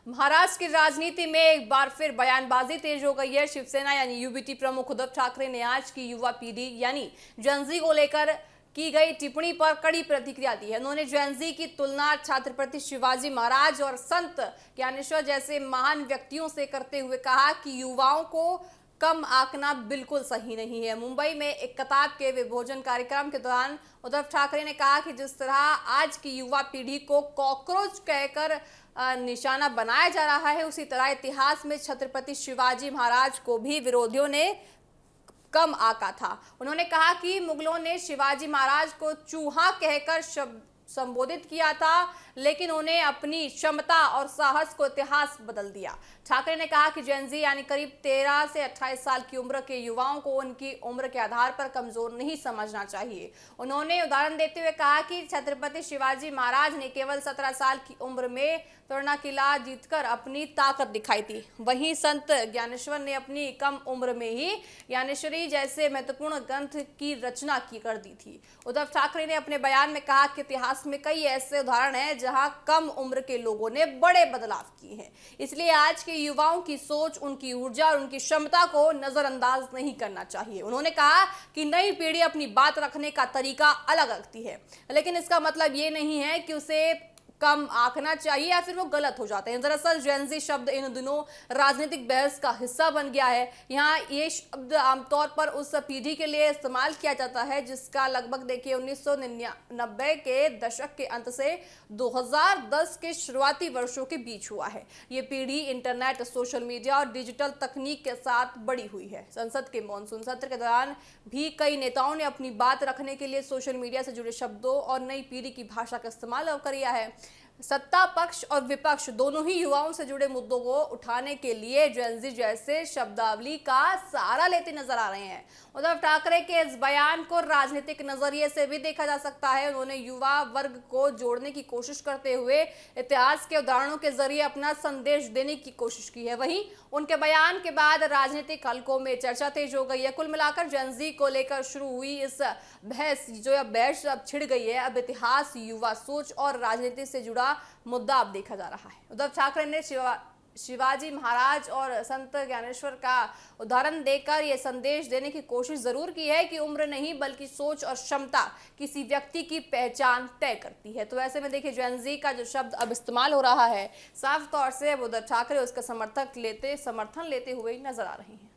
महाराष्ट्र की राजनीति में एक बार फिर बयानबाजी तेज हो गई है। शिवसेना यानी यूबीटी प्रमुख उद्धव ठाकरे ने आज की युवा पीढ़ी यानी जेनजी को लेकर की गई टिप्पणी पर कड़ी प्रतिक्रिया दी है। उन्होंने जेनजी की तुलना छत्रपति शिवाजी महाराज और संत ज्ञानेश्वर जैसे महान व्यक्तियों से करते हुए कहा कि युवाओं को कम आंकना बिल्कुल सही नहीं है। मुंबई में एक किताब के विभोजन कार्यक्रम के दौरान उद्धव ठाकरे ने कहा कि जिस तरह आज की युवा पीढ़ी को कॉकरोच कहकर निशाना बनाया जा रहा है, उसी तरह इतिहास में छत्रपति शिवाजी महाराज को भी विरोधियों ने कम आंका था। उन्होंने कहा कि मुगलों ने शिवाजी महाराज को चूहा कहकर संबोधित किया था, लेकिन उन्हें अपनी क्षमता और साहस को इतिहास बदल दिया। ठाकरे ने कहा कि जेनजी यानी करीब 13 से 28 साल की उम्र के युवाओं को उनकी उम्र के आधार पर कमजोर नहीं समझना चाहिए। उन्होंने उदाहरण देते हुए कहा कि छत्रपति शिवाजी महाराज ने केवल 17 साल की उम्र में तोरणा किला जीतकर अपनी ताकत दिखाई थी। वहीं संत ज्ञानेश्वर ने अपनी कम उम्र में ही ज्ञानेश्वरी जैसे महत्वपूर्ण ग्रंथ की रचना कर दी थी। उद्धव ठाकरे ने अपने बयान में कहा कि इतिहास में कई ऐसे उदाहरण हैं जहां कम उम्र के लोगों ने बड़े बदलाव किए हैं। इसलिए आज के युवाओं की सोच, उनकी ऊर्जा और उनकी क्षमता को नजरअंदाज नहीं करना चाहिए। उन्होंने कहा कि नई पीढ़ी अपनी बात रखने का तरीका अलग रखती है, लेकिन इसका मतलब ये नहीं है कि उसे कम आंकना चाहिए या फिर वो गलत हो जाते हैं। दरअसल जेनजी शब्द इन दिनों राजनीतिक बहस का हिस्सा बन गया है। यहाँ ये शब्द आमतौर पर उस पीढ़ी के लिए इस्तेमाल किया जाता है जिसका लगभग देखिए 1999 के दशक के अंत से 2010 के शुरुआती वर्षों के बीच हुआ है। ये पीढ़ी इंटरनेट, सोशल मीडिया और डिजिटल तकनीक के साथ बड़ी हुई है। संसद के मॉनसून सत्र के दौरान भी कई नेताओं ने अपनी बात रखने के लिए सोशल मीडिया से जुड़े शब्दों और नई पीढ़ी की भाषा का इस्तेमाल किया है। सत्ता पक्ष और विपक्ष दोनों ही युवाओं से जुड़े मुद्दों को उठाने के लिए जेनजी जैसे शब्दावली का सहारा लेते नजर आ रहे हैं। उद्धव ठाकरे के इस बयान को राजनीतिक नजरिए से भी देखा जा सकता है। उन्होंने युवा वर्ग को जोड़ने की कोशिश करते हुए इतिहास के उदाहरणों के जरिए अपना संदेश देने की कोशिश की है। वहीं उनके बयान के बाद राजनीतिक हलकों में चर्चा तेज हो गई है। कुल मिलाकर जेनजी को लेकर शुरू हुई इस बहस अब छिड़ गई है। अब इतिहास, युवा सोच और राजनीति से जुड़ा मुद्दा अब देखा जा रहा है। उद्धव ठाकरे ने शिवाजी महाराज और संत ज्ञानेश्वर का उदाहरण देकर यह संदेश देने की कोशिश जरूर की है कि उम्र नहीं बल्कि सोच और क्षमता किसी व्यक्ति की पहचान तय करती है। तो ऐसे में देखिए जेनजी का जो शब्द अब इस्तेमाल हो रहा है, साफ तौर से अब उद्धव ठाकरे उसका समर्थन लेते हुए नजर आ रहे हैं।